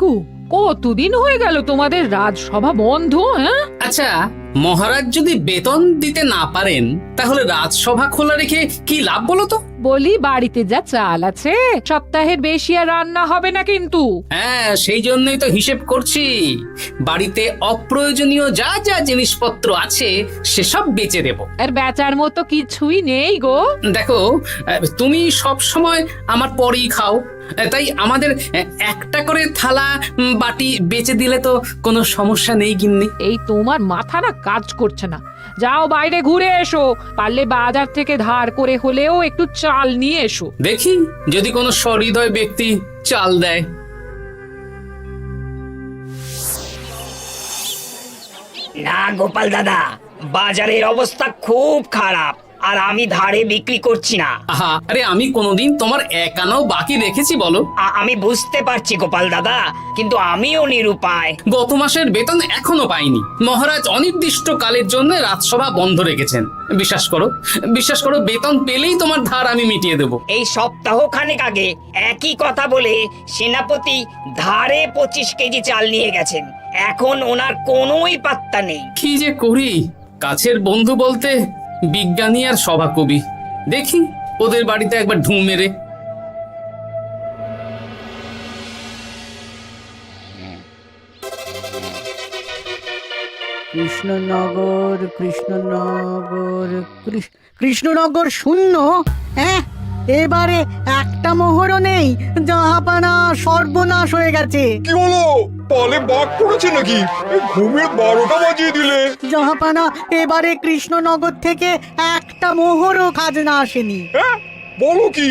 গো, কতদিন হয়ে গেল তোমাদের রাজসভা বন্ধ? হ্যাঁ, আচ্ছা, মহারাজ যদি বেতন দিতে না পারেন তাহলে রাজসভা খোলা রেখে কি লাভ বলো তো? বলি বাড়িতে যা চাল আছে সপ্তাহের বেশি আর রান্না হবে না কিন্তু। হ্যাঁ, সেই জন্যই তো হিসেব করছি। বাড়িতে অপ্রয়োজনীয় যা যা জিনিসপত্র আছে সেসব বেচে দেব। আর বেচার মতো কিছুই নেই গো। দেখো, তুমি সব সময় আমার পরেই খাও, তাই আমাদের একটা করে থালা বাটি বেচে দিলে তো কোনো সমস্যা নেই গিন্নি। এই তোমার মাথা না কাজ করছে না। যাও বাইরে ঘুরে এসো, পারলে বাজার থেকে ধার করে হলেও একটু চাল নিয়ে এসো। দেখি যদি কোনো সহৃদয় ব্যক্তি চাল দেয়। না গোপাল দাদা, বাজারের অবস্থা খুব খারাপ, আর আমি ধারে বিক্রি করছি না। আহা, আরে আমি কোনোদিন তোমার একানাও বাকি রেখেছি বলো? আমি বুঝতে পারছি গোপাল দাদা, কিন্তু আমিও নিরুপায়। গত মাসের বেতন এখনো পাইনি। মহারাজ অনির্দিষ্ট কালের জন্য রাজসভা বন্ধ রেখেছেন। বিশ্বাস করো, বিশ্বাস করো, বেতন পেলেই তোমার ধার আমি মিটিয়ে দেবো। এই সপ্তাহ খানেক আগে একই কথা বলে সেনাপতি ধারে 25 কেজি চাল নিয়ে গেছেন। এখন ওনার কোনোই পাত্তা নেই। কি যে করি, কাছের বন্ধু বলতে বিজ্ঞানী আর সভাকবি। দেখি ওদের বাড়িতে একবার ঢুঁ মেরে। কৃষ্ণনগর কৃষ্ণনগর কৃষ্ণনগর শূন্য। হ্যাঁ, এবারে একটা মোহরও নেই। জাহাপানা সর্বনাশ হয়ে গেছে। কি হলো? পালে বাঘ পড়েছে নাকি? এই ঘুমের 12টা বাজিয়ে দিলে। জাহাপানা, এবারে কৃষ্ণনগর থেকে একটা মোহরও খাজনা আসেনি। হ্যাঁ, বলো কি?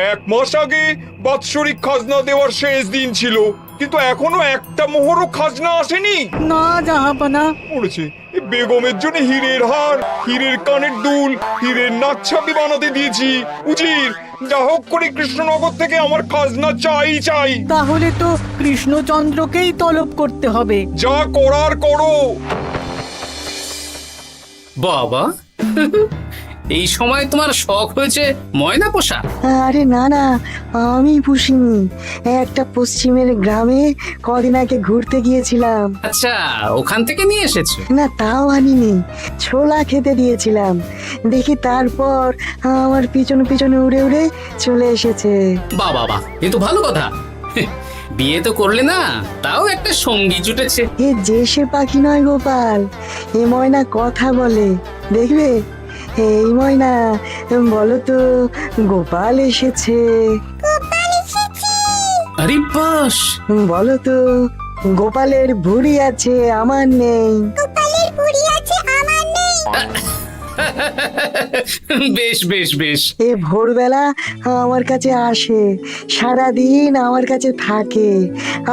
1 মাস আগে বাৎসরিক খাজনা দেওয়ার শেষ দিন ছিল, কিন্তু এখনো একটা মোহরও খাজনা আসেনি। না জাহাপানা। পড়েছে এই বেগমের জন্য হীরের হার, হীরের কানের দুল, হীরের নাকছাবি বানাতে দিয়েছি। উজির, যা হোক করে কৃষ্ণনগর থেকে আমার খাজনা চাই চাই। তাহলে তো কৃষ্ণচন্দ্রকেই তলব করতে হবে। যা করার করো। বাবা, এই সময় তোমার শখ হয়েছে ময়না পোষা? আরে না না, আমি পুষিনি। একটা পশ্চিমের গ্রামে কদিন আগে ঘুরতে গিয়েছিলাম। আচ্ছা, ওখান থেকে নিয়ে এসেছো? না, তাও আনিনি, ছোলা খেতে দিয়েছিলাম। দেখি তারপর আমার পিছনে পিছনে উড়ে উড়ে চলে এসেছে। বাহ বাহ বাহ, এ তো ভালো কথা। বিয়ে তো করলে না, তাও একটা সঙ্গী জুটেছে। এ যে সে পাখি নয় গোপাল, এ ময়না কথা বলে, দেখবে। এই ময়না, বলো তো গোপাল এসেছে। আরে বাস, বলো তো গোপালের ভুঁড়ি আছে আমার নেই। বেশ বেশ বেশ। এ ভোরবেলা আমার কাছে আসে, সারাদিন আমার কাছে থাকে,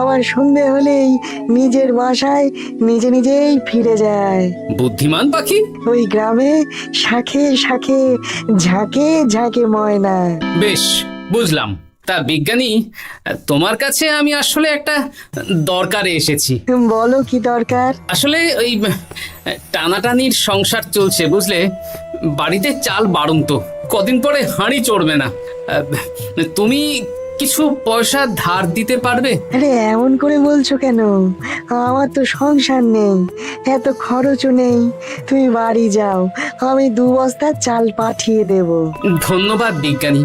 আবার সন্ধে হলেই নিজের বাসায় নিজে নিজেই ফিরে যায়। বুদ্ধিমান পাখি। ওই গ্রামে শাখে শাখে ঝাঁকে ঝাঁকে ময়না। বেশ, বুঝলাম। তা বিজ্ঞানী, তোমার কাছে আমি আসলে একটা দরকারে এসেছি। বলো কি দরকার? আসলে ওই টানাটানির সংসার চলছে, বুঝলে। বাড়িতে চাল বাড়ন্ত, কদিন পরে হাঁড়ি চড়বে না। তুমি কিছু পয়সা ধার দিতে পারবে? আরে এমন করে বলছো কেন? আমার তো সংসার নেই, এত খরচও নেই। তুমি বাড়ি যাও, আমি 2 বস্তা চাল পাঠিয়ে দেব। ধন্যবাদ বিজ্ঞানী,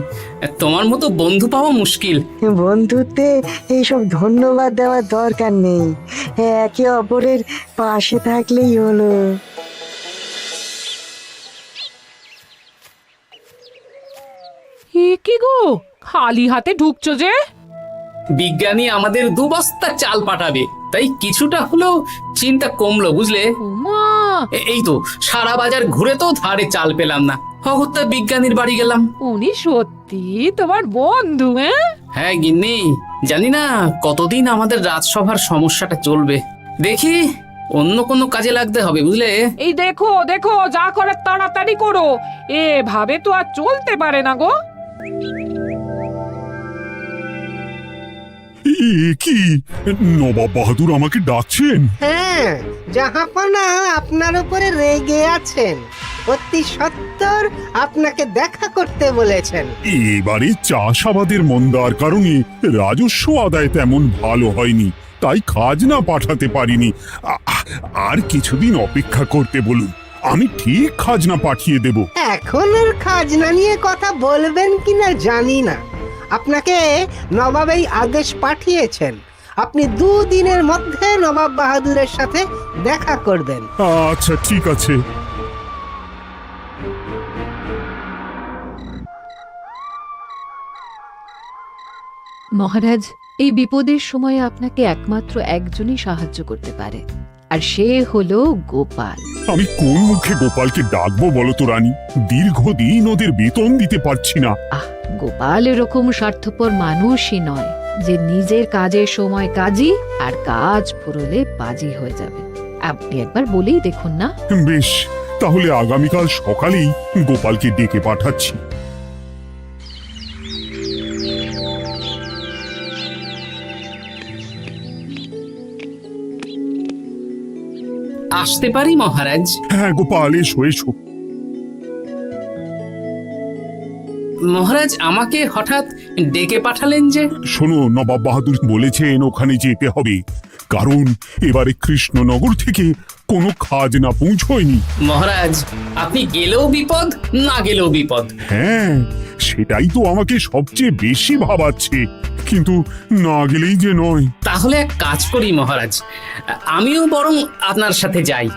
তোমার মতো বন্ধু পাওয়া মুশকিল। বন্ধুত্বে এইসব ধন্যবাদ দেওয়ার দরকার নেই, একে অপরের পাশে থাকলেই হলো। এ কি গো, খালি হাতে ঢুকছো যে? বিজ্ঞানী আমাদের 2 বস্তা চাল পাঠাবে, তাই কিছুটা হলেও চিন্তা কমলো, বুঝলে। ওমা, এই তো সারা বাজার ঘুরে তো ধারে চাল পেলাম না। অগত্যা বিজ্ঞানীর বাড়ি গেলাম। উনি সত্যি তোমার বন্ধু? হ্যাঁ গিন্নি, জানি না কতদিন আমাদের রাজসভার সমস্যাটা চলবে। দেখি অন্য কোনো কাজে লাগতে হবে, বুঝলে। এই দেখো দেখো, যা করার তাড়াতাড়ি করো, এভাবে তো আর চলতে পারে না গো। কি নবাব বাহাদুর আমাকে ডাকছেন? হ্যাঁ, জাহাপনা আপনার উপরে রেগে আছেন। অতি সত্বর আপনাকে দেখা করতে বলেছেন। এবারে চাষাবাদের মন্দার কারণে রাজস্ব আদায় তেমন ভালো হয়নি, তাই খাজনা পাঠাতে পারিনি। আর কিছুদিন অপেক্ষা করতে বলুন, আমি ঠিক খাজনা পাঠিয়ে দেব। এখন আর খাজনা নিয়ে কথা বলবেন কিনা জানি না। আপনাকে নবাব এই আদেশ পাঠিয়েছেন, আপনি 2 দিনের মধ্যে নবাব বাহাদুরের সাথে দেখা করবেন। আচ্ছা ঠিক আছে। মহারাজ, এই বিপদের সময় আপনাকে একমাত্র একজনই সাহায্য করতে পারে, আর সে হলো গোপাল। আমি কোন মুখে গোপালকে ডাকবো বলো তো রানী? দীর্ঘদিন ওদের বেতন দিতে পারছি না। গোপাল এরকম স্বার্থপর মানুষই নয় যে নিজের কাজের সময় কাজী আর কাজ ফুরলে বাজি হয়ে যাবে। আপনি একবার বলেই দেখুন না। বেশ, তাহলে আগামীকাল সকালেই গোপালকে ডেকে পাঠাচ্ছি। আসতে পারি মহারাজ? হ্যাঁ গোপাল, এসো এসো। মহারাজ আমাকে হঠাৎ ডেকে পাঠালেন যে? শোনো, নবাব বাহাদুর বলেছেন ওখানে যেতে হবে, কারণ এবারে কৃষ্ণনগর থেকে কোনো খাজনা পৌঁছয়নি। মহারাজ, আপনি গেলেও বিপদ, না গেলেও বিপদ। হ্যাঁ, সেটাই তো আমাকে সবচেয়ে বেশি ভাবাচ্ছে, কিন্তু না গেলেই যে নয়। তাহলে এক কাজ করি মহারাজ, আমিও বরং আপনার সাথে যাই।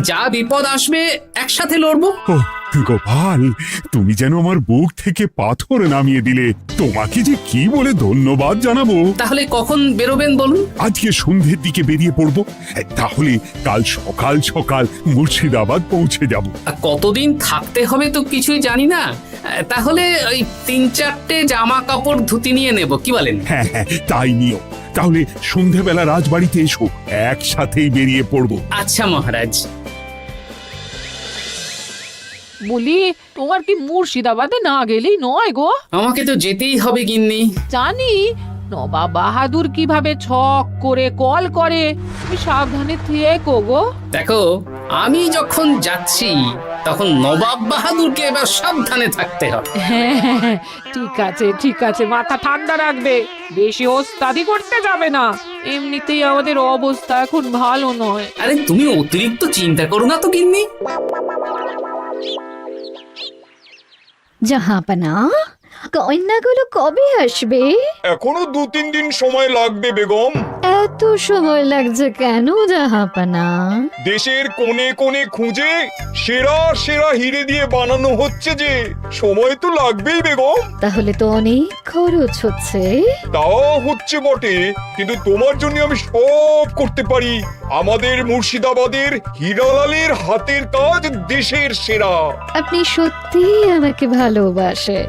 যা বিপদ আসবে একসাথে লড়বো। ও গোপাল, তুমি যেন আমার বুক থেকে পাথর নামিয়ে দিলে। তোমাকে যে কি বলে ধন্যবাদ জানাবো। তাহলে কখন বেরোবেন বলুন? আজকে সন্ধ্যের দিকে বেরিয়ে পড়বো, তাহলে কাল সকাল সকাল মুর্শিদাবাদ পৌঁছে যাব। কতদিন থাকতে হবে তো কিছুই জানি না, তাহলে ওই 3-4টে জামা কাপড় ধুতি নিয়ে নেব, কি বলেন? হ্যাঁ হ্যাঁ, তাই নিও। তাহলে সন্ধ্যেবেলা রাজবাড়িতে এসো, একসাথেই বেরিয়ে পড়বো। আচ্ছা মহারাজ। বলি, তোমার কি মুর্শিদাবাদে না গেলেই নয় গো? আমাকে তো যেতেই হবে গিন্নি। জানি নবাব বাহাদুর কিভাবে ছক করে কল করে, তুমি সাবধানে থেকো গো। দেখো, আমি যখন যাচ্ছি তখন নবাব বাহাদুরকে এবার সাবধানে থাকতে হবে। হ্যাঁ, ঠিক আছে ঠিক আছে, মাথা ঠান্ডা রাখবে, বেশি ওস্তাদি করতে যাবে না। এমনিতেই আমাদের অবস্থা এখন ভালো নয়। আরে তুমি অতিরিক্ত চিন্তা করো না তো গিন্নি। জাহাপনা, কন্যাগুলো কবে আসবে? এখনো 2-3 দিন সময় লাগবে বেগম। এত সময় লাগছে কেন জাহাপনা? দেশের কোণে কোণে খুঁজে সেরা সেরা হিরে দিয়ে বানানো হচ্ছে যে, সময় তো লাগবেই বেগম। তাহলে তো অনেক খরচ হচ্ছে। তাও হচ্ছে বটে, কিন্তু তোমার জন্য আমি সব করতে পারি। আমাদের মুর্শিদাবাদের হীরালালের হাতের কাজ দেশের সেরা। আপনি সত্যি আমাকে ভালোবাসেন,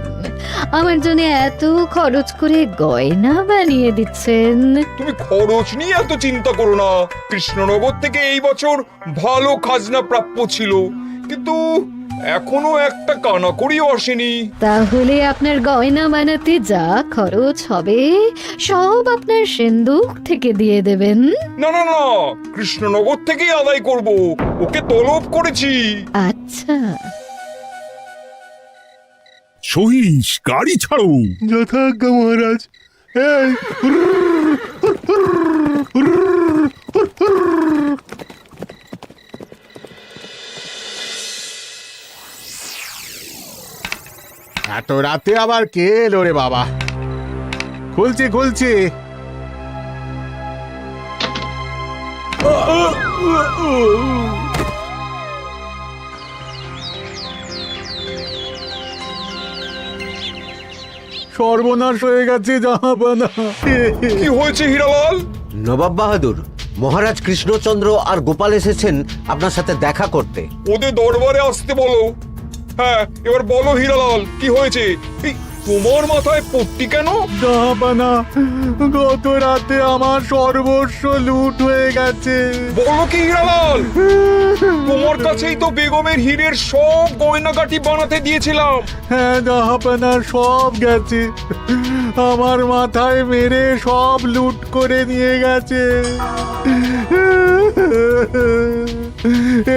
আমার জন্য এত খরচ করে গয়না বানিয়ে দিচ্ছেন। তুমি খরচ নিয়ে এত চিন্তা করো না। কৃষ্ণনগর থেকে এই বছর ভালো খাজনা প্রাপ্য ছিল, কিন্তু এখনো একটা কানাকড়িও আসেনি। তাহলে আপনার গয়না বানাতে যা খরচ হবে সব আপনার সিন্দুক থেকে দিয়ে দেবেন। না না না, কৃষ্ণনগর থেকেই আদায় করব, ওকে তলব করেছি। আচ্ছা, সহিস, গাড়ি ছাড়ো। যথাজ্ঞা মহারাজ। এত রাতে আবার কে এলো রে বাবা? খুলছি খুলছি। সর্বনাশ হয়ে গেছে জাহাপানা। কি হয়েছে হীরালাল? নবাব বাহাদুর, মহারাজ কৃষ্ণচন্দ্র আর গোপাল এসেছেন আপনার সাথে দেখা করতে। ওদের দরবারে আসতে বলো। হ্যাঁ, এবার বলো হীরালাল, কি হয়েছে? এই, তোমার মাথায় পট্টি কেন? জাহাপানা, গত রাতে আমার সর্বস্ব লুট হয়ে গেছে। বলো কি হীরালাল? তোমার কাছেই তো বেগমের হীরের সব গয়নাগাটি বানাতে দিয়েছিলাম। হ্যাঁ জাহাপানা, সব গেছে। আমার মাথায় মেরে সব লুট করে নিয়ে গেছে।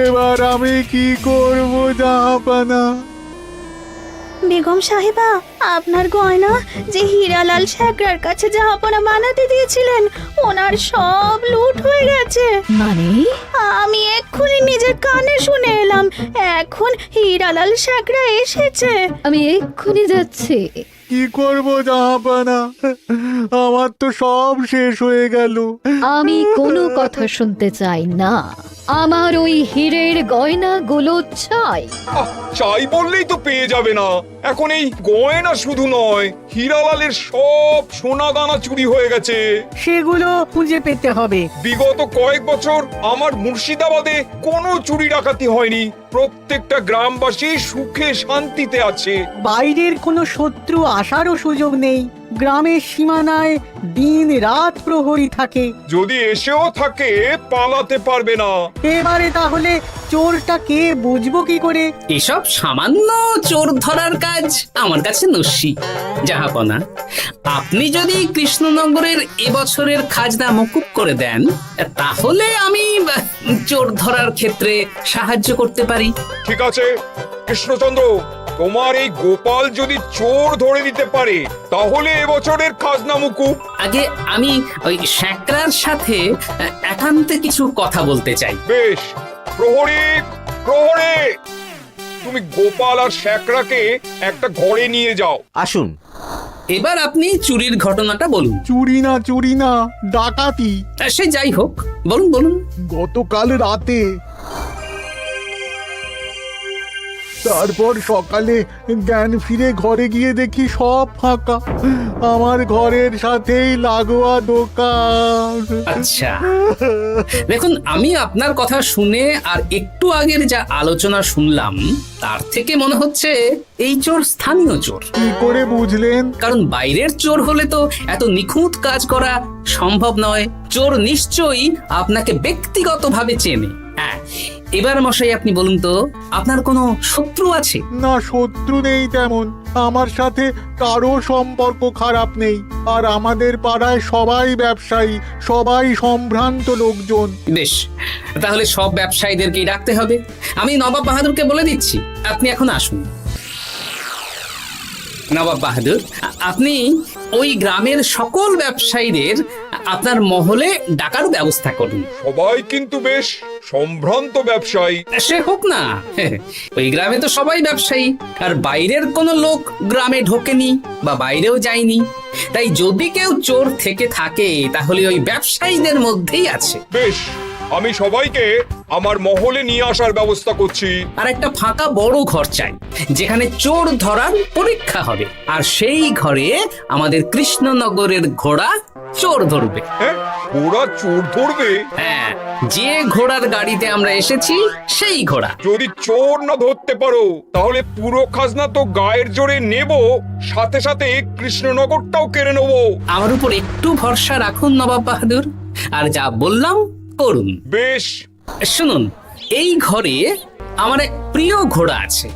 এবার আমি কি করব জাহাপানা? বেগম সাহেবা, আপনার গয়না যে হীরালাল শেখরার কাছে জাহাপনা বানাতে দিয়েছিলেন, ওনার সব লুট হয়ে গেছে। মানে? আমি এক্ষুনি নিজের কানে শুনে এলাম, এখন হীরালাল শেখরা এসেছে। আমি এক্ষুনি যাচ্ছি। কি করব জাহাপানা? আমার তো সব শেষ হয়ে গেল। আমি কোনো কথা শুনতে চাই না, আমার ওই হীরের গয়নাগুলো চাই। চাই বললেই তো পেয়ে যাবে না। এখন এই গয়না শুধু নয়, হীরালালের সব সোনা দানা চুরি হয়ে গেছে। সেগুলো খুঁজে পেতে হবে। বিগত কয়েক বছর আমার মুর্শিদাবাদে কোনো চুরি ডাকাতি হয়নি। প্রত্যেকটা গ্রামবাসী সুখে শান্তিতে আছে। বাইরের কোনো শত্রু আসারও সুযোগ নেই। গ্রামের সীমানায় দিন রাত প্রহরী থাকে। যদি এসেও থাকে পালাতে পারবে না। এবারে তাহলে চোরটা কে বুঝবো কি করে? এসব সামান্য চোর ধরার কাজ আমার কাছে নস্যি। জাহাপনা, আপনি যদি কৃষ্ণনগরের এবছরের খাজনা মকুব করে দেন, তাহলে আমি চোর ধরার ক্ষেত্রে সাহায্য করতে পারি। ঠিক আছে কৃষ্ণচন্দ্র, তোমার এই গোপাল যদি চোর ধরে দিতে পারে তাহলে এবছরের খাজনা মুকুব। আগে আমি ওই শেখরার সাথে একান্তে কিছু কথা বলতে চাই। বেশ, প্রহরী প্রহরী, তুমি গোপাল আর শেখরাকে একটা ঘরে নিয়ে যাও। আসুন। এবার আপনি চুরির ঘটনাটা বলুন। চুরি না, ডাকাতি। সে যাই হোক, বলুন বলুন। গতকাল রাতে, তারপর সকালে জ্ঞান ফিরে ঘরে গিয়ে দেখি সব ফাঁকা। আমার ঘরের সাথেই লাগোয়া দোকান। আচ্ছা, দেখুন, আমি আপনার কথা শুনে আর একটু আগের যা আলোচনা শুনলাম তার থেকে মনে হচ্ছে এই চোর স্থানীয় চোর। কি করে বুঝলেন? কারণ বাইরের চোর হলে তো এত নিখুঁত কাজ করা সম্ভব নয়। চোর নিশ্চয়ই আপনাকে ব্যক্তিগতভাবে চেনে। হ্যাঁ, এবার মশাই আপনি বলুন তো, আপনার কোনো শত্রু আছে? না, শত্রু নেই তেমন। আমার সাথে কারো সম্পর্ক খারাপ নেই। আর আমাদের পাড়ায় সবাই ব্যবসায়ী, সবাই সম্ভ্রান্ত লোকজন। বেশ, তাহলে সব ব্যবসায়ীদেরকেই রাখতে হবে। আমি নবাব বাহাদুরকে বলে দিচ্ছি, আপনি এখন আসুন। নবাব বাহাদুর, আপনি ওই গ্রামের সকল ব্যবসায়ীদের আপনার মহলে ডাকার ব্যবস্থা করুন। সবাই কিন্তু বেশ সম্ভ্রান্ত ব্যবসায়ী। সে হোক না, ওই গ্রামে তো সবাই ব্যবসায়ী, আর বাইরের কোনো লোক গ্রামে ঢোকেনি বা বাইরেও যায়নি। তাই যদি কেউ চোর থেকে থাকে তাহলে ওই ব্যবসায়ীদের মধ্যেই আছে। বেশ, আমি সবাইকে আমার মহলে নিয়ে আসার ব্যবস্থা করছি। আর একটা ফাঁকা বড় ঘর চাই, যেখানে চোর ধরার পরীক্ষা হবে। আর সেই ঘরে আমাদের কৃষ্ণনগরের ঘোড়া চোর ধরবে। হ্যাঁ, ঘোড়া চোর ধরবে? হ্যাঁ, যে ঘোড়ার গাড়িতে আমরা এসেছি সেই ঘোড়া। যদি চোর না ধরতে পারো তাহলে পুরো খাজনা তো গায়ের জোরে নেব, সাথে সাথে কৃষ্ণনগরটাও কেড়ে নেব। আমার উপর একটু ভরসা রাখুন নবাব বাহাদুর, আর যা বললাম করুন। বেশ, শুনুন, এই ঘরে আমার এক প্রিয় ঘোড়া আছে,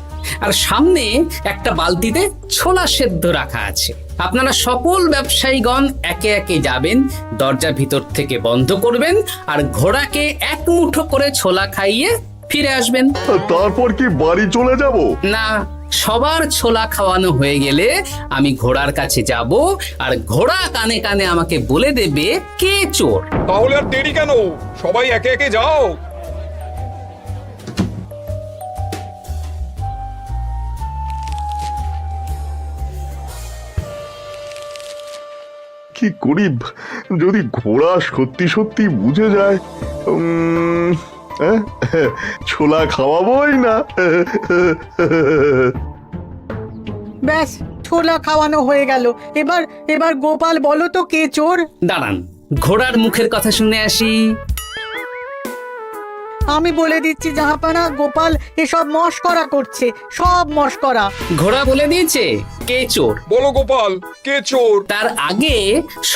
আর সামনে একটা বালতিতে ছোলা সেদ্ধ রাখা আছে। আপনারা সকল ব্যবসায়ীগণ একে একে যাবেন, দরজা ভিতর থেকে বন্ধ করবেন, আর ঘোড়াকে এক মুঠো করে ছোলা খাইয়ে ফিরে আসবেন। তারপর কি বাড়ি চলে যাব? না, সবার ছোলা খাওয়ানো হয়ে গেলে আমি ঘোড়ার কাছে যাব, আর ঘোড়া কানে কানে আমাকে বলে দেবে কে চোর। তাহলে আর দেরি কেন, সবাই একে একে যাও। কি করি যদি ঘোড়া সত্যি সত্যি বুঝে যায়? ছোলা খাওয়াবোই না। ব্যাস, ছোলা খাওয়ানো হয়ে গেল। এবার গোপাল বলো তো কে চোর? দাঁড়ান, ঘোড়ার মুখের কথা শুনে আসি। আমি বলে দিচ্ছি জাহাপানা, গোপাল এসব মশকরা করছে, সব মশকরা। ঘোড়া বলে দিয়েছে কে চোর। বলো গোপাল, কে চোর? তার আগে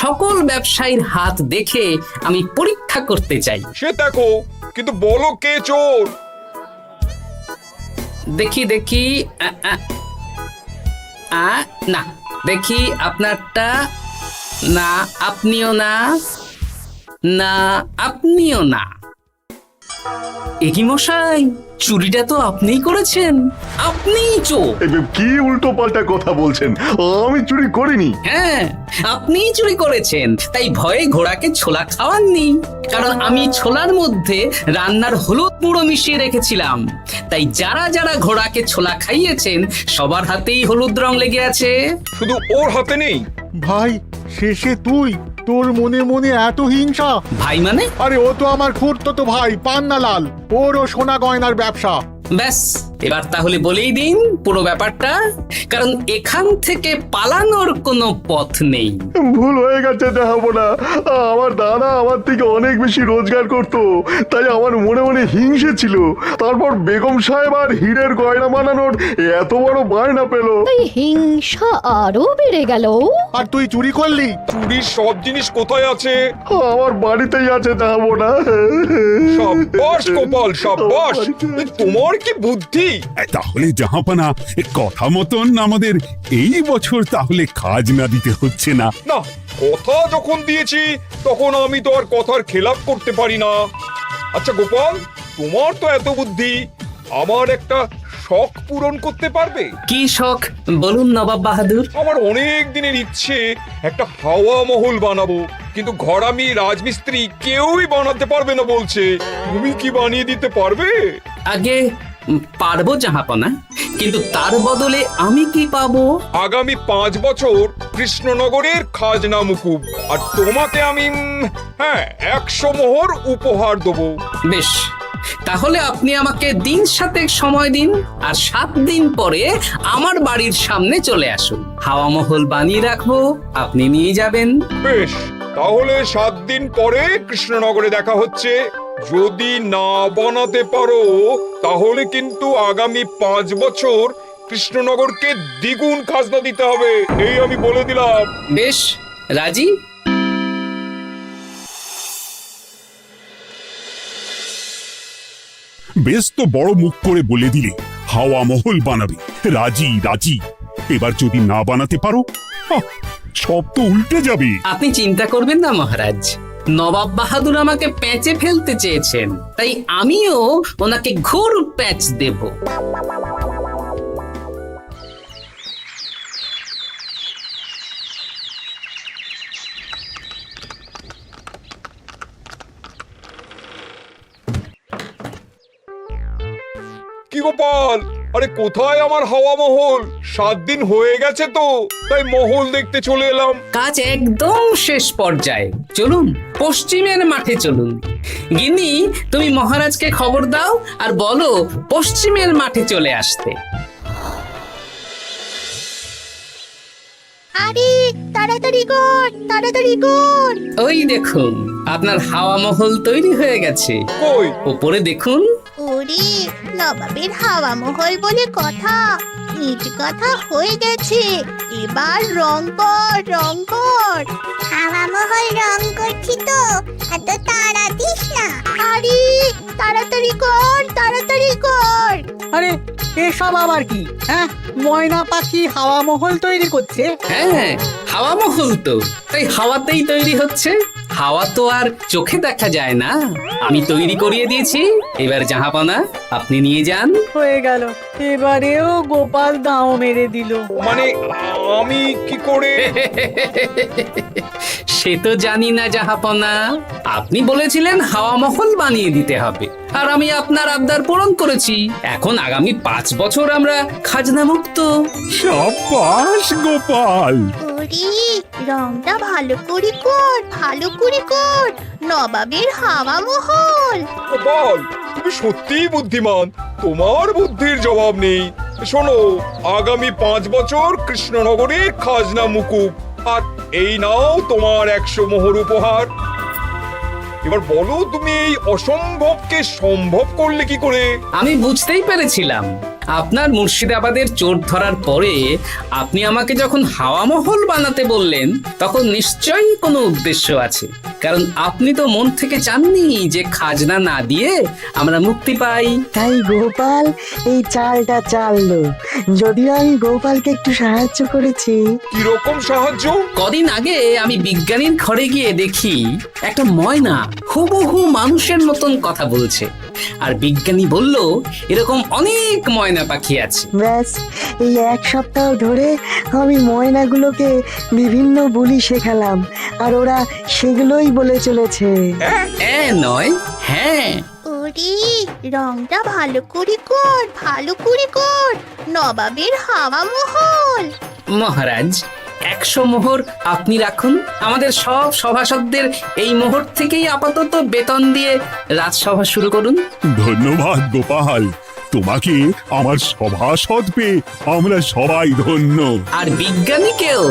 সকল ব্যবসায়ীর হাত দেখে আমি পরীক্ষা করতে চাই। সে দেখো, কিন্তু বলো কে চোর? দেখি দেখি, না, দেখি আপনারটা। না, আপনিও না। না, আপনিও না। একি মশাই, চুরিটা তো আপনিই করেছেন, আপনিই চোর। কি উল্টো পাল্টা কথা বলছেন? আমি চুরি করিনি। হ্যাঁ, আপনিই চুরি করেছেন, তাই ভয়ে ঘোড়াকে ছোলা খাওয়াননি। কারণ আমি ছোলার মধ্যে রান্নার হলুদ গুঁড়ো মিশিয়ে রেখেছিলাম, তাই যারা যারা ঘোড়াকে ছোলা খাইয়েছেন সবার হাতেই হলুদ রং লেগে আছে। শুধু ওর হাতে নেই। ভাই, শেষে তুই? তোর মনে মনে এত হিংসা? ভাই মানে? আরে ও তো আমার খুড়তো ভাই পান্নালাল, ওরও সোনা গয়নার ব্যবসা। ব্যাস, এবার তাহলে বলেই দিন পুরো ব্যাপারটা, কারণ এখান থেকে পালানোর কোনো পথ নেই। ভুল হয়ে গেছে, দেখাবো না। আমার দাদা আমার থেকে অনেক বেশি রোজগার করতো, তাই আমার মনে মনে হিংসে ছিল। তারপর বেগম সাহেব আর হীরের গয়না বানানোর এত বড় বায়না পেল, তাই হিংসা আরো বেড়ে গেল। আর তুই চুরি করলি? চুরির সব জিনিস কোথায় আছে? আমার বাড়িতেই আছে, দেখাবো না। সাব্বাস গোপাল, সাব্বাস। তোমার কি বুদ্ধি! তাহলে জাহাপানা, কথা মতন আমাদের এই বছর তাহলে খাজনা দিতে হচ্ছে না। না, কথা যখন দিয়েছি তখন আমি তো আর কথার খেলাপ করতে পারি না। আচ্ছা গোপাল, তোমার তো এত বুদ্ধি, আমার একটা শখ পূরণ করতে পারবে? কি শখ বলুন নবাব বাহাদুর। আমার অনেক দিনের ইচ্ছে একটা হাওয়া মহল বানাবো, কিন্তু ঘরামি রাজমিস্ত্রি কেউই বানাতে পারবে না বলছে। তুমি কি বানিয়ে দিতে পারবে? আগে পারবো জাহাপনা, কিন্তু তার বদলে আমি কি পাবো? আগামী 5 বছর কৃষ্ণনগরের খাজনা মুকুব, আর তোমাকে আমি 100 মোহর উপহার দেবো। বেশ, তাহলে আপনি আমাকে দিন 7 সময় দিন, আর 7 দিন পরে আমার বাড়ির সামনে চলে আসুন। হাওয়া মহল বানিয়ে রাখবো, আপনি নিয়ে যাবেন। বেশ, তাহলে 7 দিন পরে কৃষ্ণনগরে দেখা হচ্ছে। যদি না বানাতে পারো তাহলে কিন্তু আগামী 5 বছর কৃষ্ণনগরকে দ্বিগুণ খাজনা দিতে হবে, এই আমি বলে দিলাম। বেশ, রাজি। বেশ তো বড় মুখ করে বলে দিলে হাওয়া মহল বানাবে। রাজি রাজি। এবার যদি না বানাতে পারো, সব তো উল্টে যাবে। আপনি চিন্তা করবেন না মহারাজ, নবাব বাহাদুর আমাকে প্যাঁচে ফেলতে চেয়েছেন, তাই আমিও ওনাকে ঘোর প্যাঁচ দেব। কি গোপাল, আরে কোথায় আমার হাওয়া মহল? 7 দিন হয়ে গেছে তো, তাই মহল দেখতে চলে এলাম। কাজ একদম শেষ পর্যায়ে, চলুন পশ্চিমের মাঠে চলুন। গিন্নি, তুমি মহারাজকে খবর দাও আর বলো পশ্চিমের মাঠে চলে আসতে। আরে তাড়াতাড়ি কর, তাড়াতাড়ি কর। ওই দেখুন, আপনার হাওয়া মহল তৈরি হয়ে গেছে। কই? উপরে দেখুন। ওরে, নবাবের হাওয়া মহল বলে কথা, ইট কথা হয়ে গেছে। এবার রং কর, রং কর। হাওয়া মহল রং করছি তো, এত তাড়া দিস না। আরে তাড়াতাড়ি কর, তাড়াতাড়ি কর। আরে এসব আবার কি? ময়না পাখি হাওয়া মহল তৈরি করছে? হ্যাঁ, হাওয়া মহল তো, তাই হাওয়াতেই তৈরি হচ্ছে। হাওয়া তো আর চোখে দেখা যায় না, আমি তৈরি করিয়ে দিয়েছি। এবার জাহাপনা আপনি নিয়ে যান। হয়ে গেল, এবারেও গোপাল দাও মেরে দিল। মানে আমি কি করে? সে তো জানি না জাহাপনা, আপনি বলেছিলেন হাওয়া মহল বানিয়ে দিতে হবে, আর আমি আপনার আবদার পূরণ করেছি। এখন আগামী 5 বছর আমরা খাজনা মুক্ত। সাব্বাস গোপাল। ওরে, রংটা ভালো করে কর, ভালো করে কর। নবাবের হাওয়া মহল। গোপাল, তুমি সত্যিই বুদ্ধিমান, তোমার বুদ্ধির জবাব নেই। শোনো, আগামী 5 বছর কৃষ্ণনগরের খাজনা মুকুব, আর এই নাও তোমার 100 মোহর উপহার। এবার বলো, তুমি এই অসম্ভবকে সম্ভব করলে কি করে? আমি বুঝতেই পেরেছিলাম, আপনার মুর্শিদাবাদের চোর ধরার পরে আপনি আমাকে যখন হাওয়া মহল বানাতে বললেন, তখন নিশ্চয়ই কোনো উদ্দেশ্য আছে। কারণ আপনি তো মন থেকে চাননি যে খাজনা না দিয়ে আমরা মুক্তি পাই। তাই গোপাল এই চালটা চাললো। যদিও আমি গোপালকে একটু সাহায্য করেছি। কিরকম সাহায্য? কদিন আগে আমি বিজ্ঞানীর ঘরে গিয়ে দেখি একটা ময়না হুবহু মানুষের মতন কথা বলছে। আর বিজ্ঞানী বলল এরকম অনেক ময়না পাখি আছে। ব্যাস এই এক সপ্তাহ ধরে আমি ময়নাগুলোকে বিভিন্ন বুলি শেখালাম আর ওরা সেগুলোই বলে চলেছে। নয় হ্যাঁ। ওরে রংটা ভালো করে কর, ভালো করে কর, নবাবের হাওয়া মহল। মহারাজ 100 মোহর আপনি রাখুন। আমাদের সব সভাসদদের এই মোহর থেকেই আপাতত বেতন দিয়ে রাজসভা শুরু করুন। ধন্যবাদ গোপাল, তোমাকে আমার সভাসদ পেয়ে আমরা সবাই ধন্য। আর বিজ্ঞানীকেও।